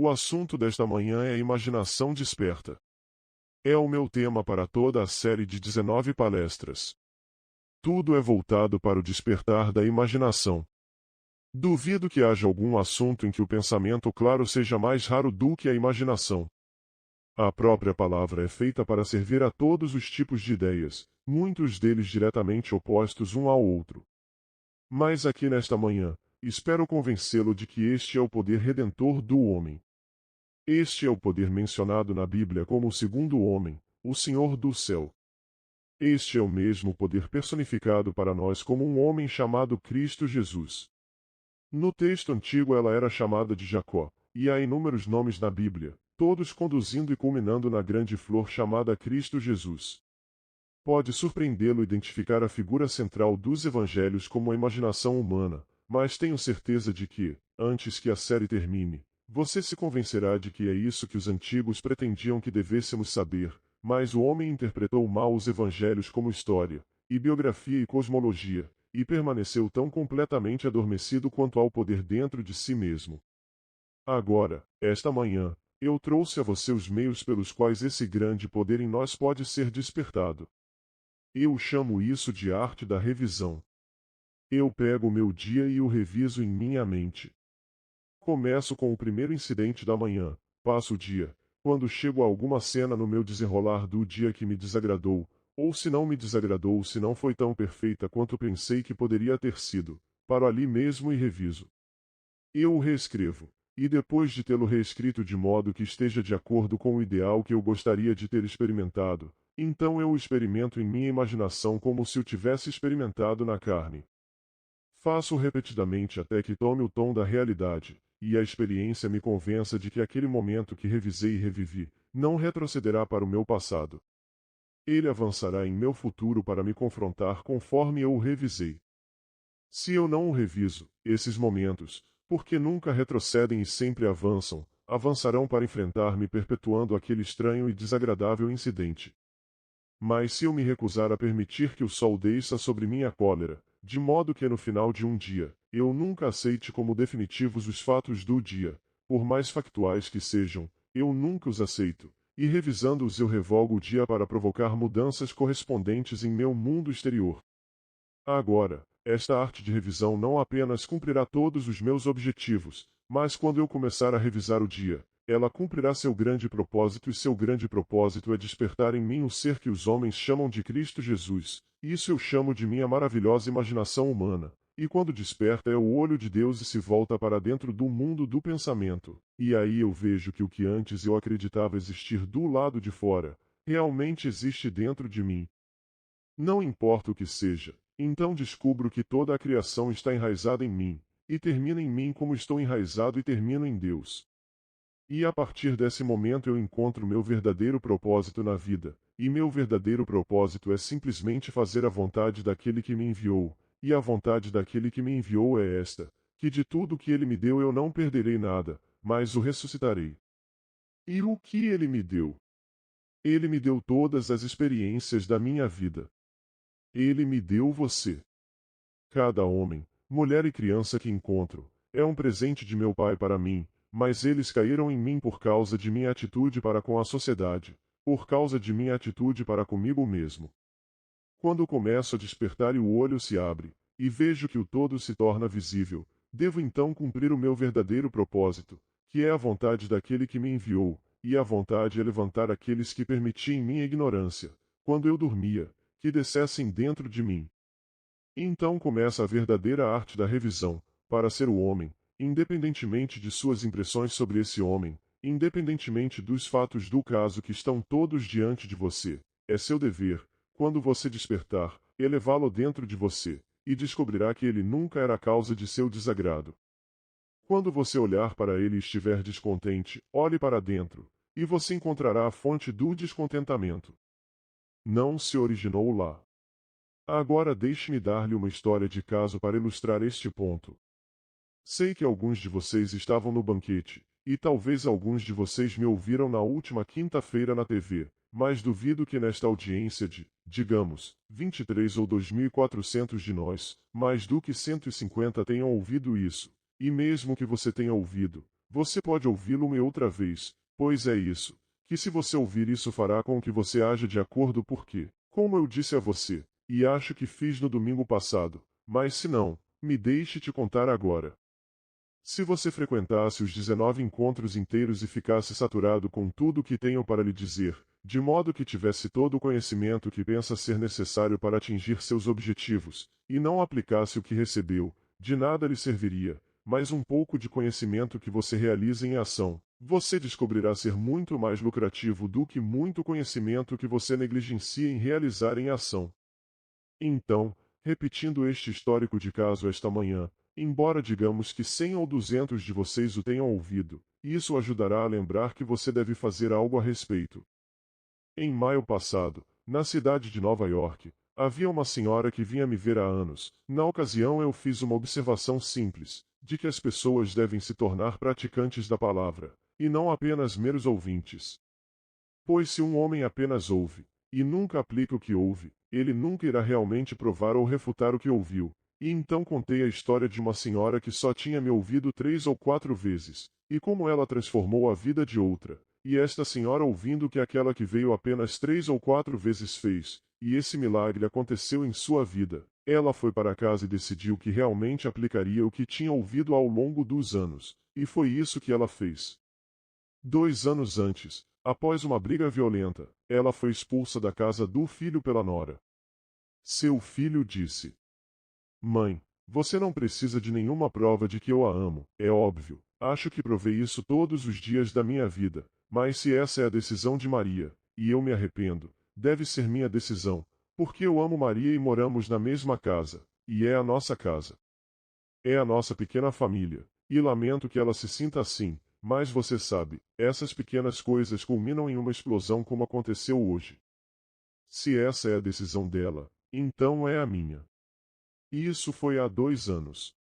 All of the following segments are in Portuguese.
O assunto desta manhã é a imaginação desperta. É o meu tema para toda a série de 19 palestras. Tudo é voltado para o despertar da imaginação. Duvido que haja algum assunto em que o pensamento claro seja mais raro do que a imaginação. A própria palavra é feita para servir a todos os tipos de ideias, muitos deles diretamente opostos um ao outro. Mas aqui nesta manhã, espero convencê-lo de que este é o poder redentor do homem. Este é o poder mencionado na Bíblia como o segundo homem, o Senhor do céu. Este é o mesmo poder personificado para nós como um homem chamado Cristo Jesus. No texto antigo ela era chamada de Jacó, e há inúmeros nomes na Bíblia, todos conduzindo e culminando na grande flor chamada Cristo Jesus. Pode surpreendê-lo identificar a figura central dos evangelhos como a imaginação humana, mas tenho certeza de que, antes que a série termine, você se convencerá de que é isso que os antigos pretendiam que devêssemos saber, mas o homem interpretou mal os evangelhos como história, e biografia e cosmologia, e permaneceu tão completamente adormecido quanto ao poder dentro de si mesmo. Agora, esta manhã, eu trouxe a você os meios pelos quais esse grande poder em nós pode ser despertado. Eu chamo isso de arte da revisão. Eu pego o meu dia e o reviso em minha mente. Começo com o primeiro incidente da manhã, passo o dia, quando chego a alguma cena no meu desenrolar do dia que me desagradou, ou se não me desagradou, se não foi tão perfeita quanto pensei que poderia ter sido, paro ali mesmo e reviso. Eu o reescrevo, e depois de tê-lo reescrito de modo que esteja de acordo com o ideal que eu gostaria de ter experimentado, então eu o experimento em minha imaginação como se o tivesse experimentado na carne. Faço repetidamente até que tome o tom da realidade, e a experiência me convença de que aquele momento que revisei e revivi, não retrocederá para o meu passado. Ele avançará em meu futuro para me confrontar conforme eu o revisei. Se eu não o reviso, esses momentos, porque nunca retrocedem e sempre avançam, avançarão para enfrentar-me perpetuando aquele estranho e desagradável incidente. Mas se eu me recusar a permitir que o sol desça sobre minha cólera, de modo que no final de um dia, eu nunca aceite como definitivos os fatos do dia, por mais factuais que sejam, eu nunca os aceito, e revisando-os eu revogo o dia para provocar mudanças correspondentes em meu mundo exterior. Agora, esta arte de revisão não apenas cumprirá todos os meus objetivos, mas quando eu começar a revisar o dia, ela cumprirá seu grande propósito, e seu grande propósito é despertar em mim o ser que os homens chamam de Cristo Jesus. Isso eu chamo de minha maravilhosa imaginação humana. E quando desperta é o olho de Deus e se volta para dentro do mundo do pensamento. E aí eu vejo que o que antes eu acreditava existir do lado de fora, realmente existe dentro de mim. Não importa o que seja, então descubro que toda a criação está enraizada em mim, e termina em mim como estou enraizado e termino em Deus. E a partir desse momento eu encontro meu verdadeiro propósito na vida, e meu verdadeiro propósito é simplesmente fazer a vontade daquele que me enviou, e a vontade daquele que me enviou é esta, que de tudo que ele me deu eu não perderei nada, mas o ressuscitarei. E o que ele me deu? Ele me deu todas as experiências da minha vida. Ele me deu você. Cada homem, mulher e criança que encontro, é um presente de meu Pai para mim, mas eles caíram em mim por causa de minha atitude para com a sociedade, por causa de minha atitude para comigo mesmo. Quando começo a despertar e o olho se abre, e vejo que o todo se torna visível, devo então cumprir o meu verdadeiro propósito, que é a vontade daquele que me enviou, e a vontade é levantar aqueles que permiti em minha ignorância, quando eu dormia, que descessem dentro de mim. Então começa a verdadeira arte da revisão, para ser o homem, independentemente de suas impressões sobre esse homem, independentemente dos fatos do caso que estão todos diante de você. É seu dever, quando você despertar, elevá-lo dentro de você, e descobrirá que ele nunca era a causa de seu desagrado. Quando você olhar para ele e estiver descontente, olhe para dentro, e você encontrará a fonte do descontentamento. Não se originou lá. Agora deixe-me dar-lhe uma história de caso para ilustrar este ponto. Sei que alguns de vocês estavam no banquete, e talvez alguns de vocês me ouviram na última quinta-feira na TV, mas duvido que nesta audiência de, digamos, 23 ou 2.400 de nós, mais do que 150 tenham ouvido isso. E mesmo que você tenha ouvido, você pode ouvi-lo uma e outra vez, pois é isso, que se você ouvir isso fará com que você haja de acordo porque, como eu disse a você, e acho que fiz no domingo passado, mas se não, me deixe te contar agora. Se você frequentasse os 19 encontros inteiros e ficasse saturado com tudo o que tenho para lhe dizer, de modo que tivesse todo o conhecimento que pensa ser necessário para atingir seus objetivos, e não aplicasse o que recebeu, de nada lhe serviria, mas um pouco de conhecimento que você realiza em ação, você descobrirá ser muito mais lucrativo do que muito conhecimento que você negligencia em realizar em ação. Então, repetindo este histórico de caso esta manhã, embora digamos que 100 ou 200 de vocês o tenham ouvido, isso ajudará a lembrar que você deve fazer algo a respeito. Em maio passado, na cidade de Nova York, havia uma senhora que vinha me ver há anos. Na ocasião eu fiz uma observação simples, de que as pessoas devem se tornar praticantes da palavra, e não apenas meros ouvintes. Pois se um homem apenas ouve, e nunca aplica o que ouve, ele nunca irá realmente provar ou refutar o que ouviu. E então contei a história de uma senhora que só tinha me ouvido 3 ou 4 vezes, e como ela transformou a vida de outra. E esta senhora ouvindo o que aquela que veio apenas 3 ou 4 vezes fez, e esse milagre aconteceu em sua vida. Ela foi para casa e decidiu que realmente aplicaria o que tinha ouvido ao longo dos anos, e foi isso que ela fez. 2 anos antes, após uma briga violenta, ela foi expulsa da casa do filho pela nora. Seu filho disse: Mãe, você não precisa de nenhuma prova de que eu a amo, é óbvio. Acho que provei isso todos os dias da minha vida, mas se essa é a decisão de Maria, e eu me arrependo, deve ser minha decisão, porque eu amo Maria e moramos na mesma casa, e é a nossa casa. É a nossa pequena família, e lamento que ela se sinta assim, mas você sabe, essas pequenas coisas culminam em uma explosão como aconteceu hoje. Se essa é a decisão dela, então é a minha. E isso foi há 2 anos.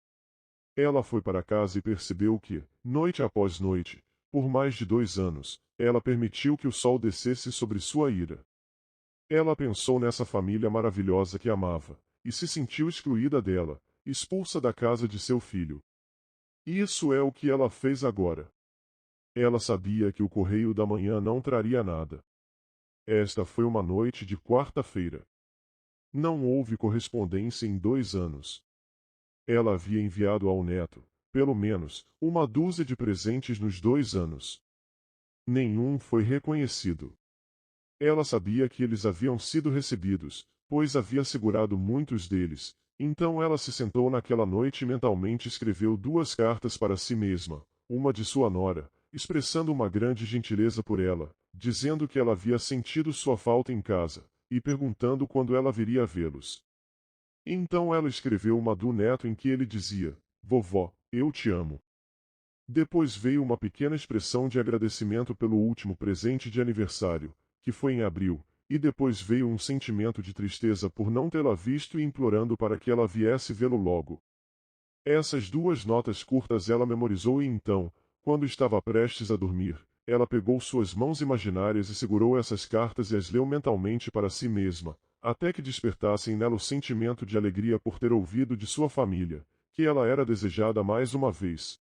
Ela foi para casa e percebeu que, noite após noite, por mais de 2 anos, ela permitiu que o sol descesse sobre sua ira. Ela pensou nessa família maravilhosa que amava, e se sentiu excluída dela, expulsa da casa de seu filho. Isso é o que ela fez agora. Ela sabia que o correio da manhã não traria nada. Esta foi uma noite de quarta-feira. Não houve correspondência em 2 anos. Ela havia enviado ao neto, pelo menos, uma dúzia de presentes nos 2 anos. Nenhum foi reconhecido. Ela sabia que eles haviam sido recebidos, pois havia segurado muitos deles. Então ela se sentou naquela noite e mentalmente escreveu 2 cartas para si mesma, uma de sua nora, expressando uma grande gentileza por ela, dizendo que ela havia sentido sua falta em casa, e perguntando quando ela viria vê-los. Então ela escreveu uma do neto em que ele dizia: Vovó, eu te amo. Depois veio uma pequena expressão de agradecimento pelo último presente de aniversário, que foi em abril, e depois veio um sentimento de tristeza por não tê-la visto e implorando para que ela viesse vê-lo logo. Essas 2 notas curtas ela memorizou e então, quando estava prestes a dormir, ela pegou suas mãos imaginárias e segurou essas cartas e as leu mentalmente para si mesma, até que despertassem nela o sentimento de alegria por ter ouvido de sua família, que ela era desejada mais uma vez.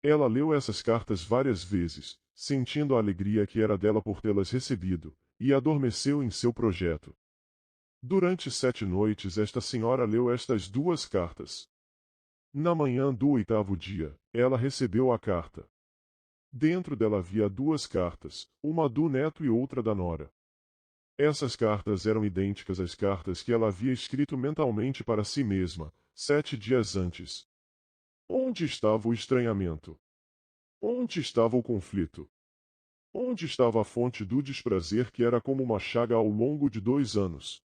Ela leu essas cartas várias vezes, sentindo a alegria que era dela por tê-las recebido, e adormeceu em seu projeto. Durante 7 noites esta senhora leu estas 2 cartas. Na manhã do 8º dia, ela recebeu a carta. Dentro dela havia 2 cartas, uma do neto e outra da nora. Essas cartas eram idênticas às cartas que ela havia escrito mentalmente para si mesma, 7 dias antes. Onde estava o estranhamento? Onde estava o conflito? Onde estava a fonte do desprazer que era como uma chaga ao longo de 2 anos?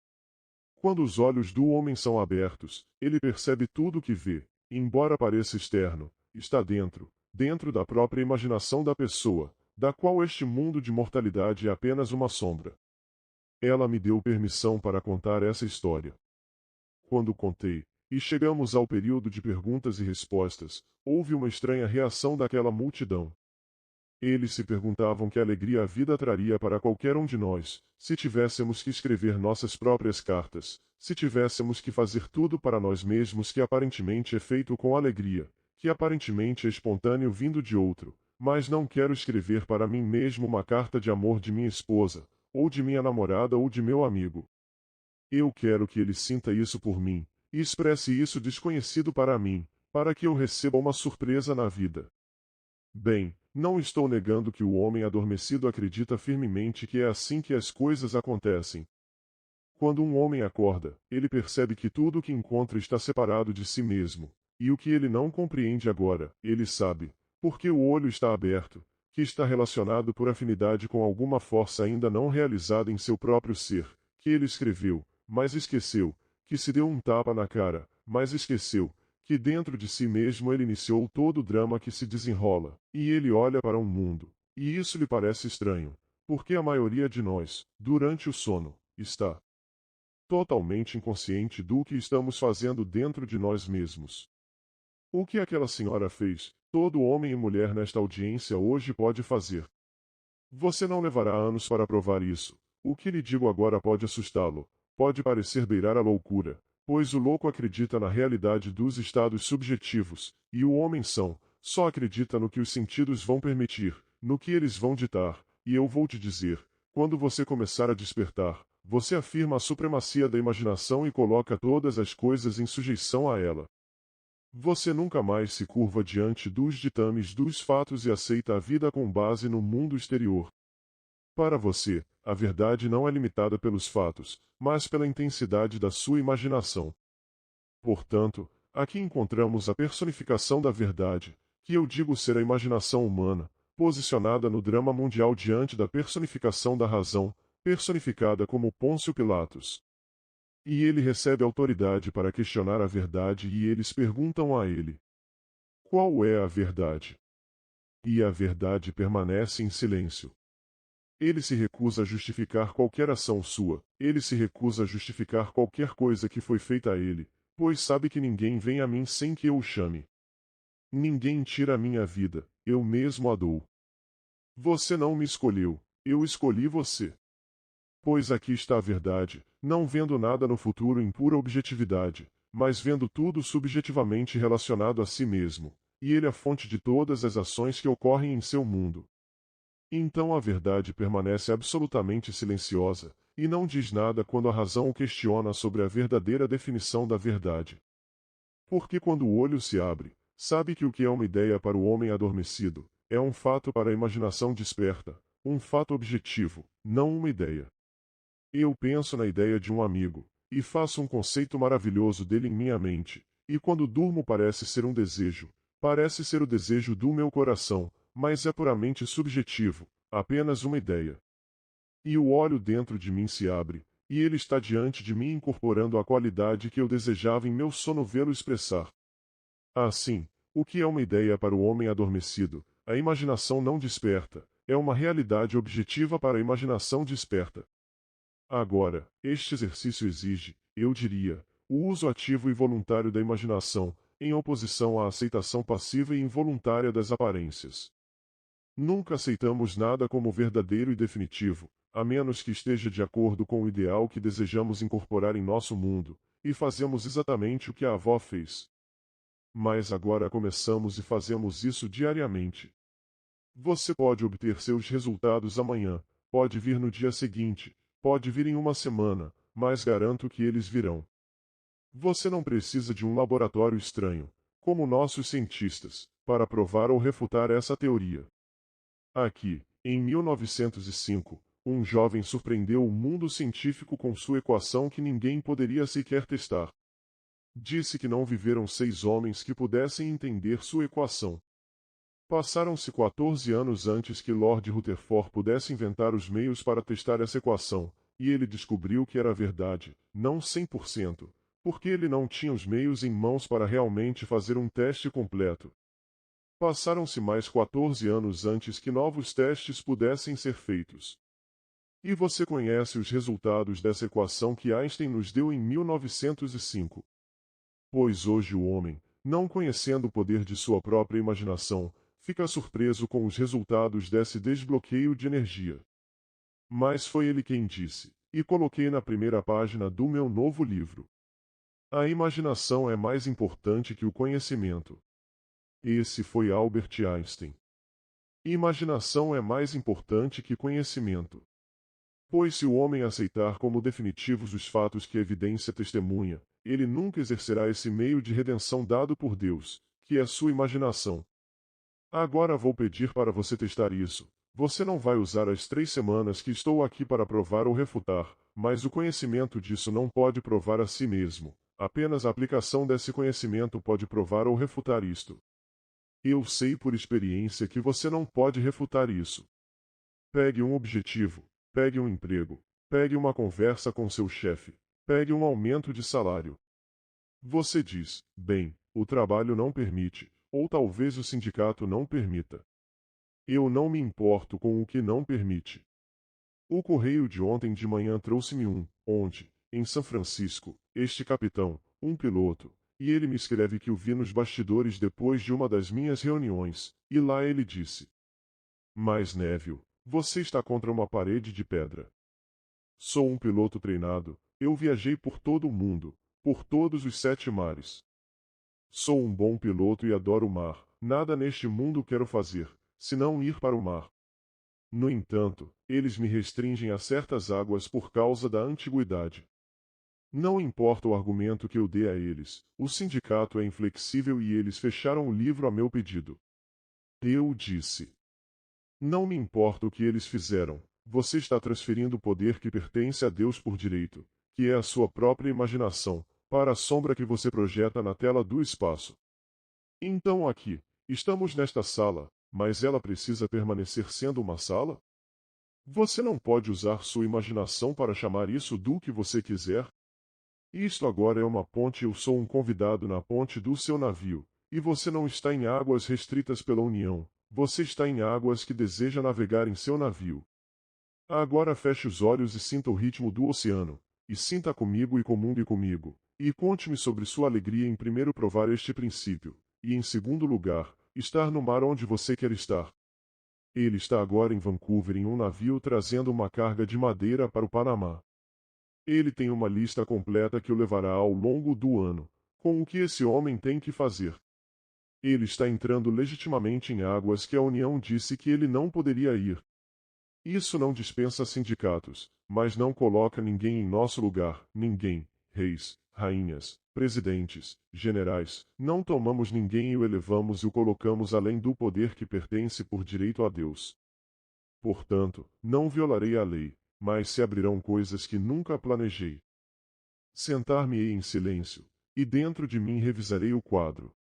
Quando os olhos do homem são abertos, ele percebe tudo o que vê, embora pareça externo, está dentro da própria imaginação da pessoa, da qual este mundo de mortalidade é apenas uma sombra. Ela me deu permissão para contar essa história. Quando contei, e chegamos ao período de perguntas e respostas, houve uma estranha reação daquela multidão. Eles se perguntavam que alegria a vida traria para qualquer um de nós, se tivéssemos que escrever nossas próprias cartas, se tivéssemos que fazer tudo para nós mesmos que aparentemente é feito com alegria, que aparentemente é espontâneo vindo de outro, mas não quero escrever para mim mesmo uma carta de amor de minha esposa, ou de minha namorada ou de meu amigo. Eu quero que ele sinta isso por mim, e expresse isso desconhecido para mim, para que eu receba uma surpresa na vida. Bem, não estou negando que o homem adormecido acredita firmemente que é assim que as coisas acontecem. Quando um homem acorda, ele percebe que tudo o que encontra está separado de si mesmo, e o que ele não compreende agora, ele sabe, porque o olho está aberto, que está relacionado por afinidade com alguma força ainda não realizada em seu próprio ser, que ele escreveu, mas esqueceu, que se deu um tapa na cara, mas esqueceu, que dentro de si mesmo ele iniciou todo o drama que se desenrola, e ele olha para um mundo, e isso lhe parece estranho, porque a maioria de nós, durante o sono, está totalmente inconsciente do que estamos fazendo dentro de nós mesmos. O que aquela senhora fez, todo homem e mulher nesta audiência hoje pode fazer. Você não levará anos para provar isso. O que lhe digo agora pode assustá-lo, pode parecer beirar a loucura, pois o louco acredita na realidade dos estados subjetivos, e o homem só acredita no que os sentidos vão permitir, no que eles vão ditar, e eu vou te dizer, quando você começar a despertar, você afirma a supremacia da imaginação e coloca todas as coisas em sujeição a ela. Você nunca mais se curva diante dos ditames dos fatos e aceita a vida com base no mundo exterior. Para você, a verdade não é limitada pelos fatos, mas pela intensidade da sua imaginação. Portanto, aqui encontramos a personificação da verdade, que eu digo ser a imaginação humana, posicionada no drama mundial diante da personificação da razão, personificada como Pôncio Pilatos. E ele recebe autoridade para questionar a verdade e eles perguntam a ele: qual é a verdade? E a verdade permanece em silêncio. Ele se recusa a justificar qualquer ação sua, ele se recusa a justificar qualquer coisa que foi feita a ele, pois sabe que ninguém vem a mim sem que eu o chame. Ninguém tira a minha vida, eu mesmo a dou. Você não me escolheu, eu escolhi você. Pois aqui está a verdade, não vendo nada no futuro em pura objetividade, mas vendo tudo subjetivamente relacionado a si mesmo, e ele é a fonte de todas as ações que ocorrem em seu mundo. Então a verdade permanece absolutamente silenciosa, e não diz nada quando a razão o questiona sobre a verdadeira definição da verdade. Porque quando o olho se abre, sabe que o que é uma ideia para o homem adormecido, é um fato para a imaginação desperta, um fato objetivo, não uma ideia. Eu penso na ideia de um amigo, e faço um conceito maravilhoso dele em minha mente, e quando durmo parece ser um desejo, parece ser o desejo do meu coração, mas é puramente subjetivo, apenas uma ideia. E o olho dentro de mim se abre, e ele está diante de mim incorporando a qualidade que eu desejava em meu sono vê-lo expressar. Assim, o que é uma ideia para o homem adormecido, a imaginação não desperta, é uma realidade objetiva para a imaginação desperta. Agora, este exercício exige, eu diria, o uso ativo e voluntário da imaginação, em oposição à aceitação passiva e involuntária das aparências. Nunca aceitamos nada como verdadeiro e definitivo, a menos que esteja de acordo com o ideal que desejamos incorporar em nosso mundo, e fazemos exatamente o que a avó fez. Mas agora começamos e fazemos isso diariamente. Você pode obter seus resultados amanhã, pode vir no dia seguinte, pode vir em uma semana, mas garanto que eles virão. Você não precisa de um laboratório estranho, como nossos cientistas, para provar ou refutar essa teoria. Aqui, em 1905, um jovem surpreendeu o mundo científico com sua equação que ninguém poderia sequer testar. Disse que não viveram 6 homens que pudessem entender sua equação. Passaram-se 14 anos antes que Lord Rutherford pudesse inventar os meios para testar essa equação, e ele descobriu que era verdade, não 100%, porque ele não tinha os meios em mãos para realmente fazer um teste completo. Passaram-se mais 14 anos antes que novos testes pudessem ser feitos. E você conhece os resultados dessa equação que Einstein nos deu em 1905. Pois hoje o homem, não conhecendo o poder de sua própria imaginação, fica surpreso com os resultados desse desbloqueio de energia. Mas foi ele quem disse, e coloquei na primeira página do meu novo livro. A imaginação é mais importante que o conhecimento. Esse foi Albert Einstein. Imaginação é mais importante que conhecimento. Pois se o homem aceitar como definitivos os fatos que a evidência testemunha, ele nunca exercerá esse meio de redenção dado por Deus, que é sua imaginação. Agora vou pedir para você testar isso. Você não vai usar as 3 semanas que estou aqui para provar ou refutar, mas o conhecimento disso não pode provar a si mesmo. Apenas a aplicação desse conhecimento pode provar ou refutar isto. Eu sei por experiência que você não pode refutar isso. Pegue um objetivo, pegue um emprego, pegue uma conversa com seu chefe, pegue um aumento de salário. Você diz, bem, o trabalho não permite, ou talvez o sindicato não permita. Eu não me importo com o que não permite. O correio de ontem de manhã trouxe-me onde, em São Francisco, este capitão, um piloto, e ele me escreve que o vi nos bastidores depois de uma das minhas reuniões, e lá ele disse: Mas Neville, você está contra uma parede de pedra. Sou um piloto treinado, eu viajei por todo o mundo, por todos os 7 mares. Sou um bom piloto e adoro o mar, nada neste mundo quero fazer, senão ir para o mar. No entanto, eles me restringem a certas águas por causa da antiguidade. Não importa o argumento que eu dê a eles, o sindicato é inflexível e eles fecharam o livro a meu pedido. Eu disse: Não me importa o que eles fizeram, você está transferindo o poder que pertence a Deus por direito, que é a sua própria imaginação, para a sombra que você projeta na tela do espaço. Então aqui, estamos nesta sala, mas ela precisa permanecer sendo uma sala? Você não pode usar sua imaginação para chamar isso do que você quiser? Isto agora é uma ponte e eu sou um convidado na ponte do seu navio, e você não está em águas restritas pela União, você está em águas que deseja navegar em seu navio. Agora feche os olhos e sinta o ritmo do oceano, e sinta comigo e comungue comigo, e conte-me sobre sua alegria em primeiro provar este princípio, e em segundo lugar, estar no mar onde você quer estar. Ele está agora em Vancouver em um navio trazendo uma carga de madeira para o Panamá. Ele tem uma lista completa que o levará ao longo do ano, com o que esse homem tem que fazer. Ele está entrando legitimamente em águas que a União disse que ele não poderia ir. Isso não dispensa sindicatos, mas não coloca ninguém em nosso lugar, ninguém, reis, rainhas, presidentes, generais, não tomamos ninguém e o elevamos e o colocamos além do poder que pertence por direito a Deus. Portanto, não violarei a lei, mas se abrirão coisas que nunca planejei. Sentar-me-ei em silêncio, e dentro de mim revisarei o quadro.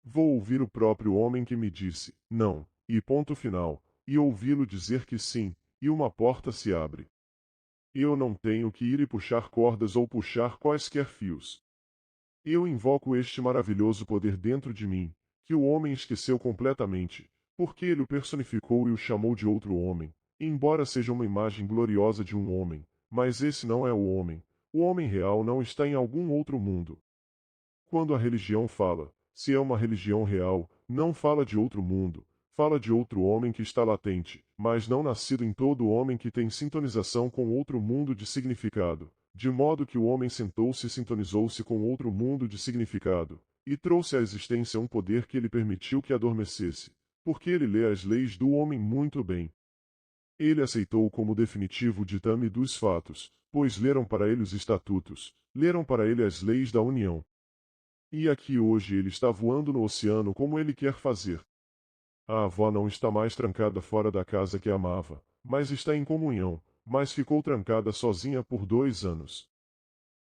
Vou ouvir o próprio homem que me disse, não, e ponto final, e ouvi-lo dizer que sim, e uma porta se abre. Eu não tenho que ir e puxar cordas ou puxar quaisquer fios. Eu invoco este maravilhoso poder dentro de mim, que o homem esqueceu completamente, porque ele o personificou e o chamou de outro homem, embora seja uma imagem gloriosa de um homem, mas esse não é o homem real não está em algum outro mundo. Quando a religião fala, se é uma religião real, não fala de outro mundo, fala de outro homem que está latente, mas não nascido em todo homem que tem sintonização com outro mundo de significado, de modo que o homem sentou-se e sintonizou-se com outro mundo de significado, e trouxe à existência um poder que ele permitiu que adormecesse, porque ele lê as leis do homem muito bem. Ele aceitou como definitivo o ditame dos fatos, pois leram para ele os estatutos, leram para ele as leis da União. E aqui hoje ele está voando no oceano como ele quer fazer. A avó não está mais trancada fora da casa que amava, mas está em comunhão, mas ficou trancada sozinha por 2 anos.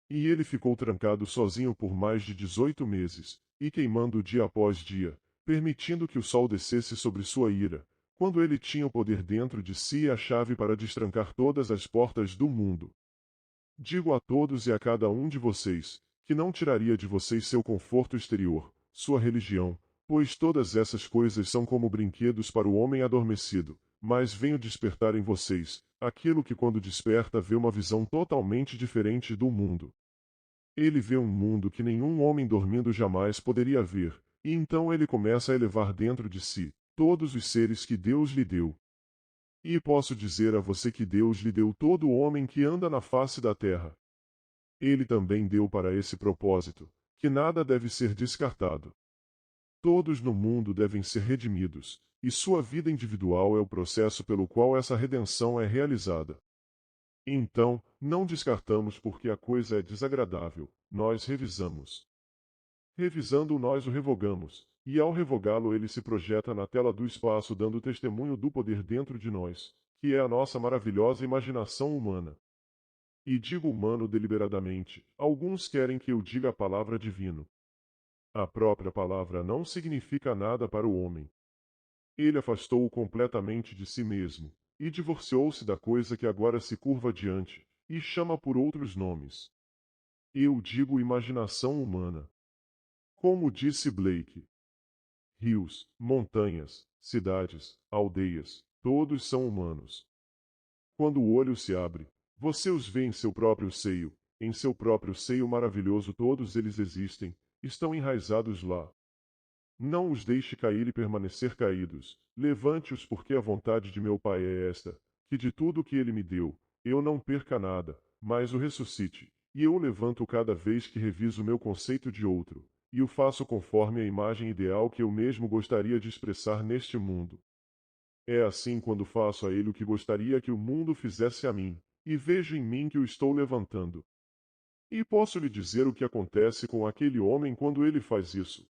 E ele ficou trancado sozinho por mais de 18 meses, e queimando dia após dia, permitindo que o sol descesse sobre sua ira, quando ele tinha o poder dentro de si e a chave para destrancar todas as portas do mundo. Digo a todos e a cada um de vocês, que não tiraria de vocês seu conforto exterior, sua religião, pois todas essas coisas são como brinquedos para o homem adormecido, mas venho despertar em vocês, aquilo que quando desperta vê uma visão totalmente diferente do mundo. Ele vê um mundo que nenhum homem dormindo jamais poderia ver, e então ele começa a elevar dentro de si todos os seres que Deus lhe deu. E posso dizer a você que Deus lhe deu todo o homem que anda na face da terra. Ele também deu para esse propósito, que nada deve ser descartado. Todos no mundo devem ser redimidos, e sua vida individual é o processo pelo qual essa redenção é realizada. Então, não descartamos porque a coisa é desagradável, nós revisamos. Revisando nós o revogamos, e ao revogá-lo ele se projeta na tela do espaço dando testemunho do poder dentro de nós, que é a nossa maravilhosa imaginação humana. E digo humano deliberadamente, alguns querem que eu diga a palavra divino. A própria palavra não significa nada para o homem. Ele afastou-o completamente de si mesmo, e divorciou-se da coisa que agora se curva diante, e chama por outros nomes. Eu digo imaginação humana. Como disse Blake, rios, montanhas, cidades, aldeias, todos são humanos. Quando o olho se abre, você os vê em seu próprio seio maravilhoso todos eles existem, estão enraizados lá. Não os deixe cair e permanecer caídos, levante-os porque a vontade de meu Pai é esta, que de tudo o que ele me deu, eu não perca nada, mas o ressuscite, e eu o levanto cada vez que reviso meu conceito de outro, e o faço conforme a imagem ideal que eu mesmo gostaria de expressar neste mundo. É assim quando faço a ele o que gostaria que o mundo fizesse a mim, e vejo em mim que o estou levantando. E posso lhe dizer o que acontece com aquele homem quando ele faz isso.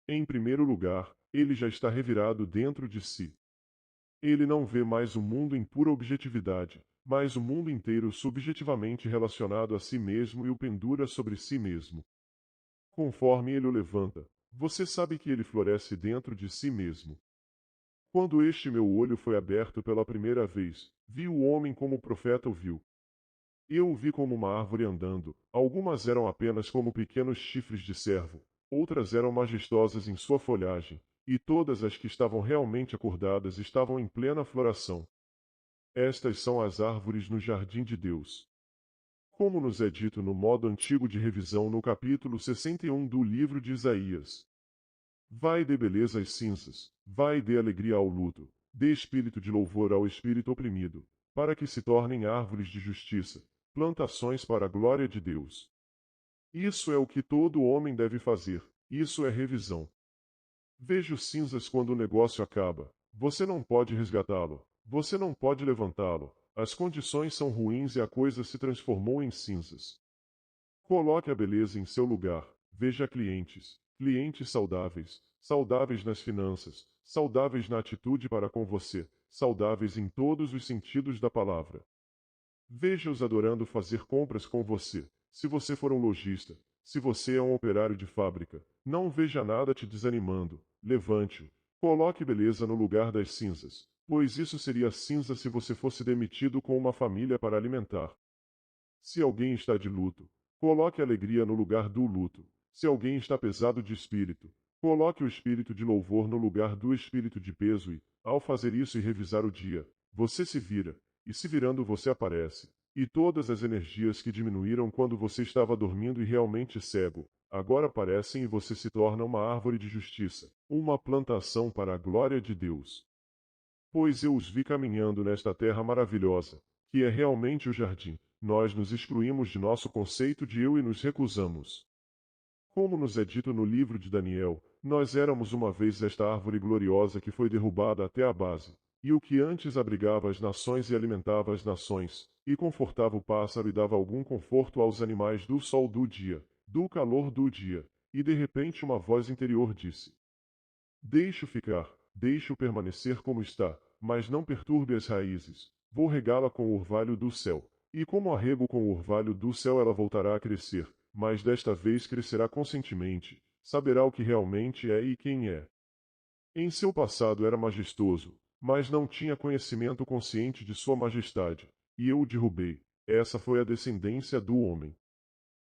Em primeiro lugar, ele já está revirado dentro de si. Ele não vê mais o mundo em pura objetividade, mas o mundo inteiro subjetivamente relacionado a si mesmo e o pendura sobre si mesmo. Conforme ele o levanta, você sabe que ele floresce dentro de si mesmo. Quando este meu olho foi aberto pela primeira vez, vi o homem como o profeta o viu. Eu o vi como uma árvore andando, algumas eram apenas como pequenos chifres de cervo, outras eram majestosas em sua folhagem, e todas as que estavam realmente acordadas estavam em plena floração. Estas são as árvores no jardim de Deus. Como nos é dito no modo antigo de revisão no capítulo 61 do livro de Isaías. Vai de beleza às cinzas, vai de alegria ao luto, dê espírito de louvor ao espírito oprimido, para que se tornem árvores de justiça, plantações para a glória de Deus. Isso é o que todo homem deve fazer, isso é revisão. Veja os cinzas quando o negócio acaba, você não pode resgatá-lo, você não pode levantá-lo, as condições são ruins e a coisa se transformou em cinzas. Coloque a beleza em seu lugar, veja clientes, clientes saudáveis, saudáveis nas finanças, saudáveis na atitude para com você, saudáveis em todos os sentidos da palavra. Veja-os adorando fazer compras com você, se você for um lojista, se você é um operário de fábrica, não veja nada te desanimando, levante-o, coloque beleza no lugar das cinzas, pois isso seria cinza se você fosse demitido com uma família para alimentar. Se alguém está de luto, coloque alegria no lugar do luto. Se alguém está pesado de espírito, coloque o espírito de louvor no lugar do espírito de peso e, ao fazer isso e revisar o dia, você se vira, e se virando você aparece. E todas as energias que diminuíram quando você estava dormindo e realmente cego, agora aparecem e você se torna uma árvore de justiça, uma plantação para a glória de Deus. Pois eu os vi caminhando nesta terra maravilhosa, que é realmente o jardim. Nós nos excluímos de nosso conceito de eu e nos recusamos. Como nos é dito no livro de Daniel, nós éramos uma vez esta árvore gloriosa que foi derrubada até a base, e o que antes abrigava as nações e alimentava as nações, e confortava o pássaro e dava algum conforto aos animais do sol do dia, do calor do dia, e de repente uma voz interior disse: Deixe-o ficar, deixe-o permanecer como está, mas não perturbe as raízes. Vou regá-la com o orvalho do céu. E como a rego com o orvalho do céu ela voltará a crescer, mas desta vez crescerá conscientemente, saberá o que realmente é e quem é. Em seu passado era majestoso, mas não tinha conhecimento consciente de sua majestade, e eu o derrubei. Essa foi a descendência do homem.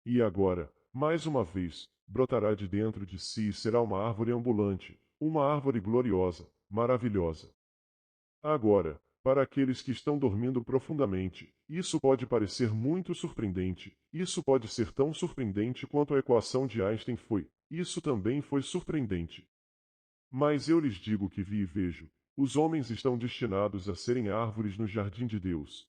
E agora, mais uma vez, brotará de dentro de si e será uma árvore ambulante, uma árvore gloriosa, maravilhosa. Agora, para aqueles que estão dormindo profundamente, isso pode parecer muito surpreendente, isso pode ser tão surpreendente quanto a equação de Einstein foi, isso também foi surpreendente. Mas eu lhes digo que vi e vejo, os homens estão destinados a serem árvores no jardim de Deus.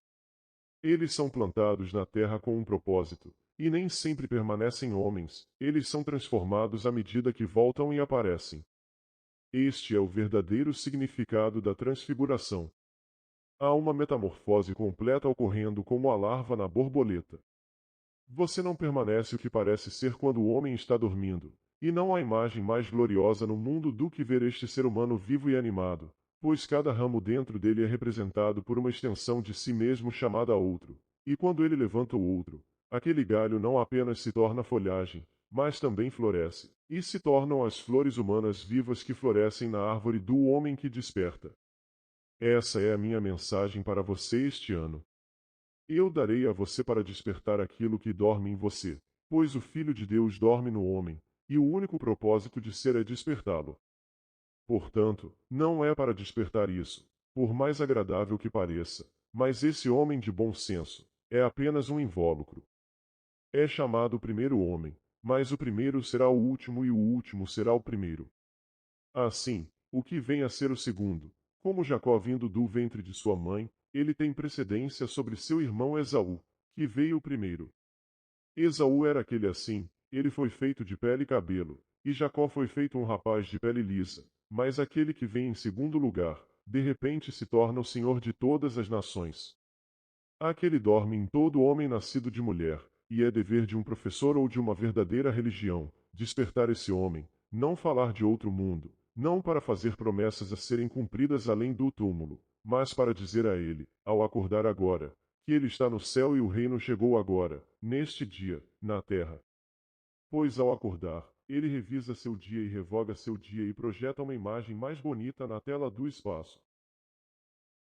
Eles são plantados na terra com um propósito, e nem sempre permanecem homens, eles são transformados à medida que voltam e aparecem. Este é o verdadeiro significado da transfiguração. Há uma metamorfose completa ocorrendo como a larva na borboleta. Você não permanece o que parece ser quando o homem está dormindo, e não há imagem mais gloriosa no mundo do que ver este ser humano vivo e animado, pois cada ramo dentro dele é representado por uma extensão de si mesmo chamada outro, e quando ele levanta o outro, aquele galho não apenas se torna folhagem, mas também floresce, e se tornam as flores humanas vivas que florescem na árvore do homem que desperta. Essa é a minha mensagem para você este ano. Eu darei a você para despertar aquilo que dorme em você, pois o Filho de Deus dorme no homem, e o único propósito de ser é despertá-lo. Portanto, não é para despertar isso, por mais agradável que pareça, mas esse homem de bom senso é apenas um invólucro. É chamado o primeiro homem, mas o primeiro será o último e o último será o primeiro. Assim, o que vem a ser o segundo, como Jacó vindo do ventre de sua mãe, ele tem precedência sobre seu irmão Esaú, que veio primeiro. Esaú era aquele assim, ele foi feito de pele e cabelo, e Jacó foi feito um rapaz de pele lisa, mas aquele que vem em segundo lugar, de repente se torna o senhor de todas as nações. Aquele dorme em todo homem nascido de mulher, e é dever de um professor ou de uma verdadeira religião, despertar esse homem, não falar de outro mundo, não para fazer promessas a serem cumpridas além do túmulo, mas para dizer a ele, ao acordar agora, que ele está no céu e o reino chegou agora, neste dia, na terra. Pois ao acordar, ele revisa seu dia e revoga seu dia e projeta uma imagem mais bonita na tela do espaço.